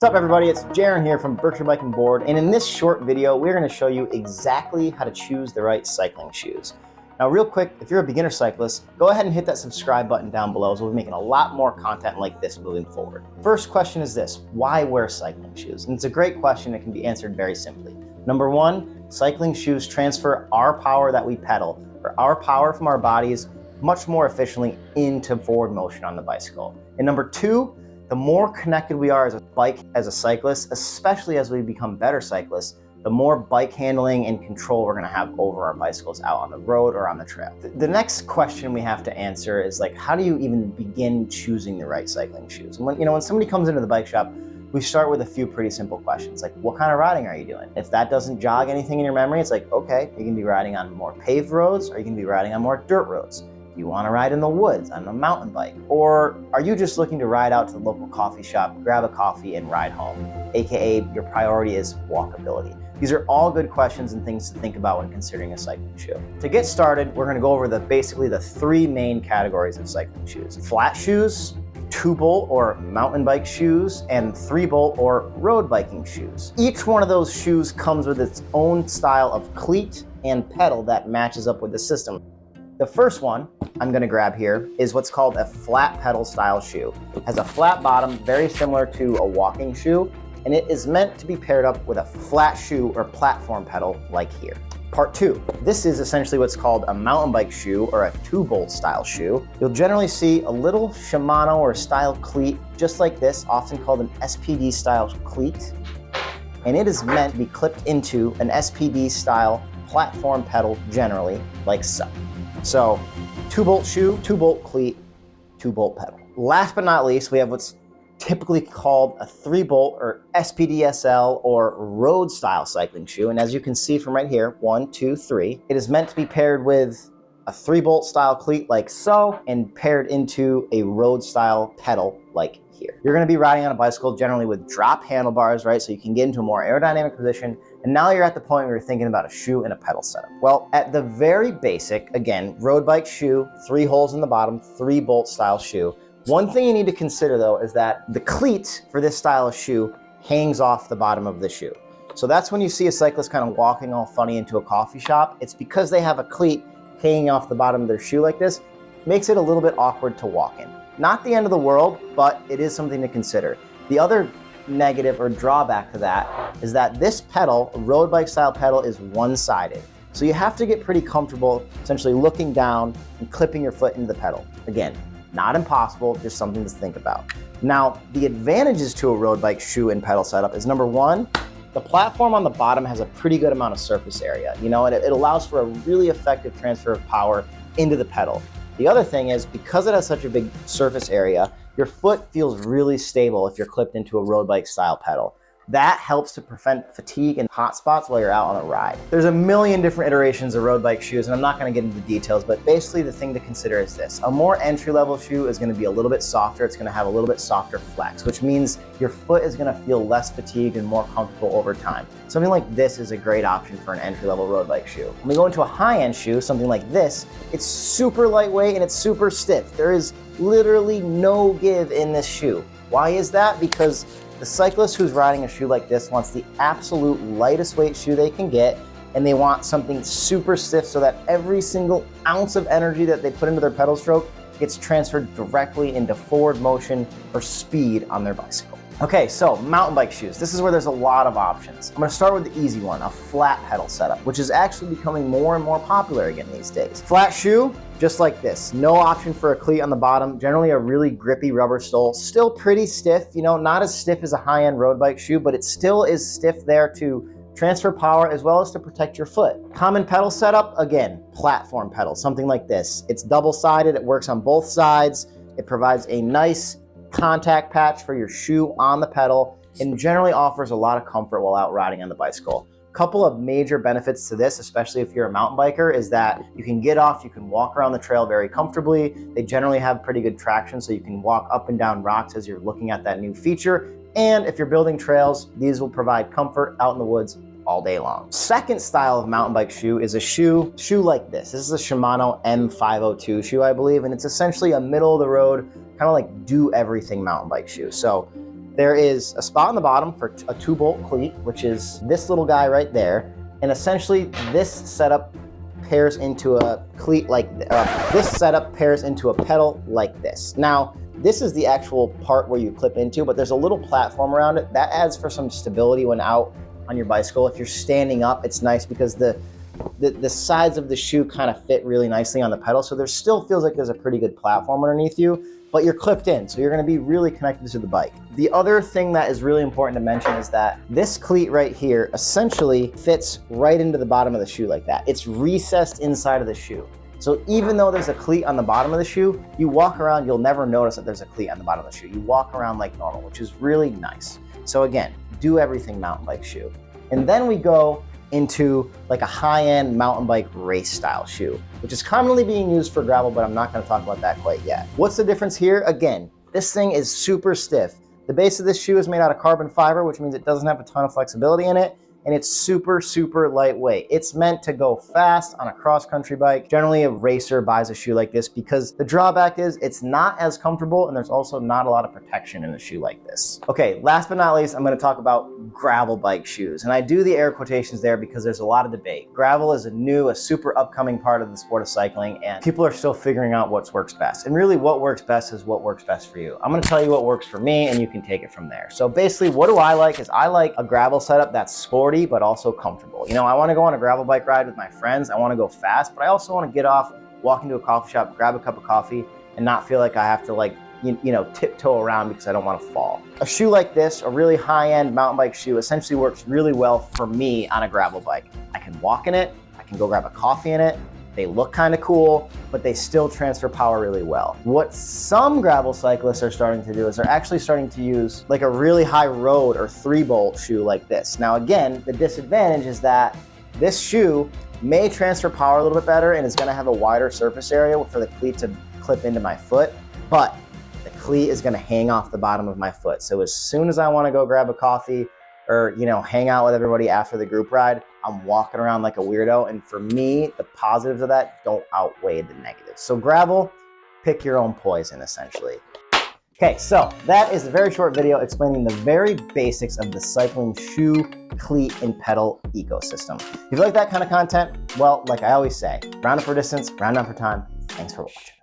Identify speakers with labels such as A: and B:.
A: What's up everybody, it's Jaron here from Berkshire Bike and Board, and in this short video we're going to show you exactly how to choose the right cycling shoes. Now real quick, if you're a beginner cyclist, go ahead and hit that subscribe button down below as we'll be making a lot more content like this moving forward. First question is this: why wear cycling shoes? And it's a great question that can be answered very simply. Number one, cycling shoes transfer our power that we pedal, or our power from our bodies, much more efficiently into forward motion on the bicycle. And number two, the more connected we are as a bike, as a cyclist, especially as we become better cyclists, the more bike handling and control we're gonna have over our bicycles out on the road or on the trail. The next question we have to answer is like, how do you even begin choosing the right cycling shoes? And when somebody comes into the bike shop, we start with a few pretty simple questions, like what kind of riding are you doing? If that doesn't jog anything in your memory, it's like, okay, you can be riding on more paved roads or you can be riding on more dirt roads. You want to ride in the woods on a mountain bike? Or are you just looking to ride out to the local coffee shop, grab a coffee and ride home? AKA your priority is walkability. These are all good questions and things to think about when considering a cycling shoe. To get started, we're going to go over basically the three main categories of cycling shoes: flat shoes, 2-bolt or mountain bike shoes, and 3-bolt or road biking shoes. Each one of those shoes comes with its own style of cleat and pedal that matches up with the system. The first one I'm going to grab here is what's called a flat pedal style shoe. It has a flat bottom, very similar to a walking shoe, and it is meant to be paired up with a flat shoe or platform pedal like here. Part two, this is essentially what's called a mountain bike shoe or a 2-bolt style shoe. You'll generally see a little Shimano or style cleat just like this, often called an SPD style cleat, and it is meant to be clipped into an SPD style platform pedal generally like so. So 2-bolt shoe, 2-bolt cleat, 2-bolt pedal. Last but not least, we have what's typically called a 3-bolt or SPDSL or road style cycling shoe. And as you can see from right here, 1, 2, 3, it is meant to be paired with a 3-bolt style cleat like so and paired into a road style pedal like here. You're going to be riding on a bicycle generally with drop handlebars, right? So you can get into a more aerodynamic position. And now you're at the point where you're thinking about a shoe and a pedal setup. Well, at the very basic, again, road bike shoe, 3 holes in the bottom, 3-bolt style shoe. One thing you need to consider though is that the cleat for this style of shoe hangs off the bottom of the shoe. So that's when you see a cyclist kind of walking all funny into a coffee shop. It's because they have a cleat hanging off the bottom of their shoe like this. Makes it a little bit awkward to walk in. Not the end of the world, but it is something to consider. The other negative or drawback to that is that this pedal, a road bike style pedal, is one-sided. So you have to get pretty comfortable essentially looking down and clipping your foot into the pedal. Again, not impossible, just something to think about. Now, the advantages to a road bike shoe and pedal setup is number one, the platform on the bottom has a pretty good amount of surface area, and it allows for a really effective transfer of power into the pedal. The other thing is, because it has such a big surface area, your foot feels really stable if you're clipped into a road bike style pedal. That helps to prevent fatigue and hot spots while you're out on a ride. There's a million different iterations of road bike shoes, and I'm not gonna get into details, but basically the thing to consider is this. A more entry-level shoe is gonna be a little bit softer. It's gonna have a little bit softer flex, which means your foot is gonna feel less fatigued and more comfortable over time. Something like this is a great option for an entry-level road bike shoe. When we go into a high-end shoe, something like this, it's super lightweight and it's super stiff. There is literally no give in this shoe. Why is that? Because the cyclist who's riding a shoe like this wants the absolute lightest weight shoe they can get, and they want something super stiff so that every single ounce of energy that they put into their pedal stroke gets transferred directly into forward motion or speed on their bicycle. Okay, so mountain bike shoes. This is where there's a lot of options. I'm gonna start with the easy one, a flat pedal setup, which is actually becoming more and more popular again these days. Flat shoe, just like this. No option for a cleat on the bottom, generally a really grippy rubber sole. Still pretty stiff, not as stiff as a high-end road bike shoe, but it still is stiff there to transfer power as well as to protect your foot. Common pedal setup, again, platform pedal, something like this. It's double-sided, it works on both sides. It provides a nice contact patch for your shoe on the pedal and generally offers a lot of comfort while out riding on the bicycle. Couple of major benefits to this, especially if you're a mountain biker, is that you can get off, you can walk around the trail very comfortably. They generally have pretty good traction, so you can walk up and down rocks as you're looking at that new feature. And if you're building trails, these will provide comfort out in the woods all day long. Second style of mountain bike shoe is a shoe like this. This is a Shimano M502 shoe, I believe, and it's essentially a middle of the road, kind of like do everything mountain bike shoe. So There is a spot on the bottom for a 2-bolt cleat, which is this little guy right there. And essentially this setup pairs into a cleat like this setup pairs into a pedal like this. Now, this is the actual part where you clip into, but there's a little platform around it that adds for some stability when out on your bicycle. If you're standing up, it's nice because the sides of the shoe kind of fit really nicely on the pedal. So there still feels like there's a pretty good platform underneath you, but you're clipped in. So you're gonna be really connected to the bike. The other thing that is really important to mention is that this cleat right here essentially fits right into the bottom of the shoe like that. It's recessed inside of the shoe. So even though there's a cleat on the bottom of the shoe, you walk around, you'll never notice that there's a cleat on the bottom of the shoe. You walk around like normal, which is really nice. So again, do everything mountain bike shoe. And then we go into like a high-end mountain bike race style shoe, which is commonly being used for gravel, but I'm not gonna talk about that quite yet. What's the difference here? Again, this thing is super stiff. The base of this shoe is made out of carbon fiber, which means it doesn't have a ton of flexibility in it, and it's super, super lightweight. It's meant to go fast on a cross-country bike. Generally, a racer buys a shoe like this because the drawback is it's not as comfortable, and there's also not a lot of protection in a shoe like this. Okay, last but not least, I'm gonna talk about gravel bike shoes. And I do the air quotations there because there's a lot of debate. Gravel is a super upcoming part of the sport of cycling, and people are still figuring out what works best. And really what works best is what works best for you. I'm gonna tell you what works for me, and you can take it from there. So basically, what do I like is I like a gravel setup that's sporty, but also comfortable. You know, I wanna go on a gravel bike ride with my friends. I wanna go fast, but I also wanna get off, walk into a coffee shop, grab a cup of coffee, and not feel like I have to tiptoe around because I don't wanna fall. A shoe like this, a really high-end mountain bike shoe, essentially works really well for me on a gravel bike. I can walk in it, I can go grab a coffee in it, they look kind of cool, but they still transfer power really well. What some gravel cyclists are starting to do is they're actually starting to use like a really high road or 3-bolt shoe like this. Now again, the disadvantage is that this shoe may transfer power a little bit better and is gonna have a wider surface area for the cleat to clip into my foot, but the cleat is gonna hang off the bottom of my foot. So as soon as I wanna go grab a coffee or hang out with everybody after the group ride, I'm walking around like a weirdo. And for me, the positives of that don't outweigh the negatives. So gravel, pick your own poison, essentially. Okay, so that is a very short video explaining the very basics of the cycling shoe, cleat, and pedal ecosystem. If you like that kind of content, well, like I always say, round up for distance, round down for time. Thanks for watching.